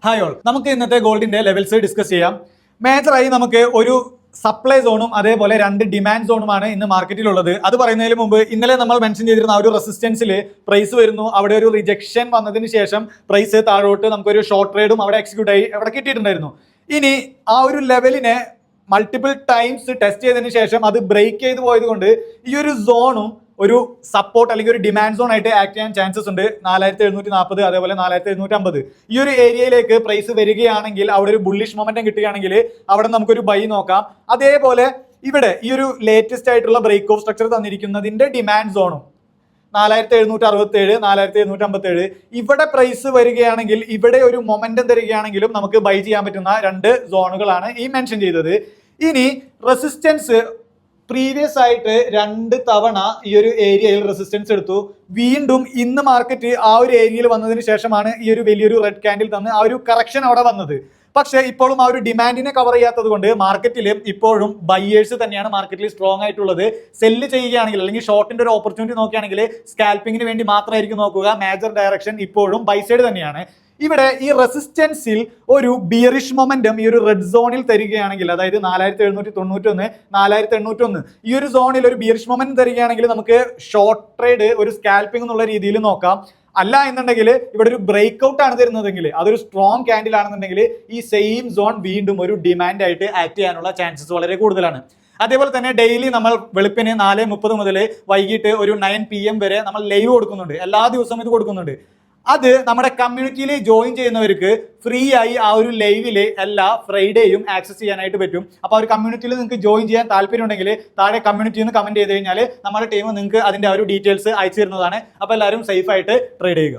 Hi all, നമുക്ക് ഇന്നത്തെ ഗോൾഡിന്റെ ലെവൽസ് ഡിസ്കസ് ചെയ്യാം. മേജറായി നമുക്ക് ഒരു സപ്ലൈ സോണും അതേപോലെ രണ്ട് ഡിമാൻഡ് സോണുമാണ് ഇന്ന് മാർക്കറ്റിലുള്ളത്. അത് പറയുന്നതിന് മുമ്പ് ഇന്നലെ നമ്മൾ മെൻഷൻ ചെയ്തിരുന്ന ആ ഒരു റെസിസ്റ്റൻസിൽ പ്രൈസ് വരുന്നു, അവിടെ ഒരു റിജക്ഷൻ വന്നതിന് ശേഷം പ്രൈസ് താഴോട്ട് നമുക്കൊരു ഷോർട്ട് ട്രേഡും അവിടെ എക്സിക്യൂട്ട് ആയി അവിടെ കിട്ടിയിട്ടുണ്ടായിരുന്നു. ഇനി ആ ഒരു ലെവലിനെ മൾട്ടിപ്പിൾ ടൈംസ് ടെസ്റ്റ് ചെയ്തതിന് ശേഷം അത് ബ്രേക്ക് ചെയ്ത് പോയത് കൊണ്ട് ഈ ഒരു സോണും ഒരു സപ്പോർട്ട് അല്ലെങ്കിൽ ഒരു ഡിമാൻഡ് സോൺ ആയിട്ട് ആക്ട് ചെയ്യാൻ ചാൻസസ് ഉണ്ട്. 4740 അതേപോലെ 4750 ഈ ഒരു ഏരിയയിലേക്ക് പ്രൈസ് വരികയാണെങ്കിൽ അവിടെ ഒരു ബുള്ളിഷ് മൊമെന്റം കിട്ടുകയാണെങ്കിൽ അവിടെ നമുക്കൊരു ബൈ നോക്കാം. അതേപോലെ ഇവിടെ ഈ ഒരു ലേറ്റസ്റ്റ് ആയിട്ടുള്ള ബ്രേക്ക് ഓഫ് സ്ട്രക്ചർ തന്നിരിക്കുന്നതിന്റെ ഡിമാൻഡ് സോണും 4767 4757 ഇവിടെ പ്രൈസ് വരികയാണെങ്കിൽ ഇവിടെ ഒരു മൊമെന്റം തരികയാണെങ്കിലും നമുക്ക് ബൈ ചെയ്യാൻ പറ്റുന്ന രണ്ട് സോണുകളാണ് ഈ മെൻഷൻ ചെയ്തത്. ഇനി റെസിസ്റ്റൻസ് പ്രീവിയസ് ആയിട്ട് 2 തവണ ഈ ഒരു ഏരിയയിൽ റെസിസ്റ്റൻസ് എടുത്തു. വീണ്ടും ഇന്ന് മാർക്കറ്റ് ആ ഒരു ഏരിയയിൽ വന്നതിന് ശേഷമാണ് ഈ ഒരു വലിയൊരു റെഡ് ക്യാൻഡിൽ തന്ന് ആ ഒരു കറക്ഷൻ അവിടെ വന്നത്. പക്ഷേ ഇപ്പോഴും ആ ഒരു ഡിമാൻഡിനെ കവർ ചെയ്യാത്തത് കൊണ്ട് മാർക്കറ്റിൽ ഇപ്പോഴും ബയേഴ്സ് തന്നെയാണ് മാർക്കറ്റിൽ സ്ട്രോങ് ആയിട്ടുള്ളത്. സെല്ല് ചെയ്യുകയാണെങ്കിൽ അല്ലെങ്കിൽ ഷോർട്ടിന്റെ ഒരു ഓപ്പർച്യൂണിറ്റി നോക്കുകയാണെങ്കിൽ സ്കാൽപ്പിങ്ങിന് വേണ്ടി മാത്രമായിരിക്കും നോക്കുക. മേജർ ഡയറക്ഷൻ ഇപ്പോഴും ബൈ സൈഡ് തന്നെയാണ്. ഇവിടെ ഈ റെസിസ്റ്റൻസിൽ ഒരു ബിയറിഷ് മൊമെന്റം ഈ ഒരു റെഡ് സോണിൽ തരികയാണെങ്കിൽ, അതായത് 4791 4801 ഈ ഒരു സോണിൽ ഒരു ബിയറിഷ് മൊമെന്റം തരികയാണെങ്കിൽ നമുക്ക് ഷോർട്ട് ട്രേഡ് ഒരു സ്കാൽപ്പിംഗ് എന്നുള്ള രീതിയിൽ നോക്കാം. അല്ല എന്നുണ്ടെങ്കിൽ ഇവിടെ ഒരു ബ്രേക്ക് ഔട്ട് ആണ് തരുന്നതെങ്കിൽ, അതൊരു സ്ട്രോങ് ക്യാൻഡിൽ ആണെന്നുണ്ടെങ്കിൽ ഈ സെയിം സോൺ വീണ്ടും ഒരു ഡിമാൻഡ് ആയിട്ട് ആക്ട് ചെയ്യാനുള്ള ചാൻസസ് വളരെ കൂടുതലാണ്. അതേപോലെ തന്നെ ഡെയിലി നമ്മൾ വെളുപ്പിന് 4:30 മുതൽ വൈകിട്ട് ഒരു 9 PM വരെ നമ്മൾ ലൈവ് കൊടുക്കുന്നുണ്ട്. എല്ലാ ദിവസവും ഇത് കൊടുക്കുന്നുണ്ട്. അത് നമ്മുടെ കമ്മ്യൂണിറ്റിയിൽ ജോയിൻ ചെയ്യുന്നവർക്ക് ഫ്രീ ആയി ആ ഒരു ലൈവില് എല്ലാ ഫ്രൈഡേയും ആക്സസ് ചെയ്യാനായിട്ട് പറ്റും. അപ്പോൾ ആ ഒരു കമ്മ്യൂണിറ്റിയിൽ നിങ്ങൾക്ക് ജോയിൻ ചെയ്യാൻ താല്പര്യം ഉണ്ടെങ്കിൽ താഴെ കമ്മ്യൂണിറ്റിയിൽ നിന്ന് കമന്റ് ചെയ്ത് കഴിഞ്ഞാൽ നമ്മുടെ ടീം നിങ്ങൾക്ക് അതിന്റെ ആ ഒരു ഡീറ്റെയിൽസ് അയച്ചു തരുന്നതാണ്. അപ്പോൾ എല്ലാവരും സേഫ് ആയിട്ട് ട്രേഡ് ചെയ്യുക.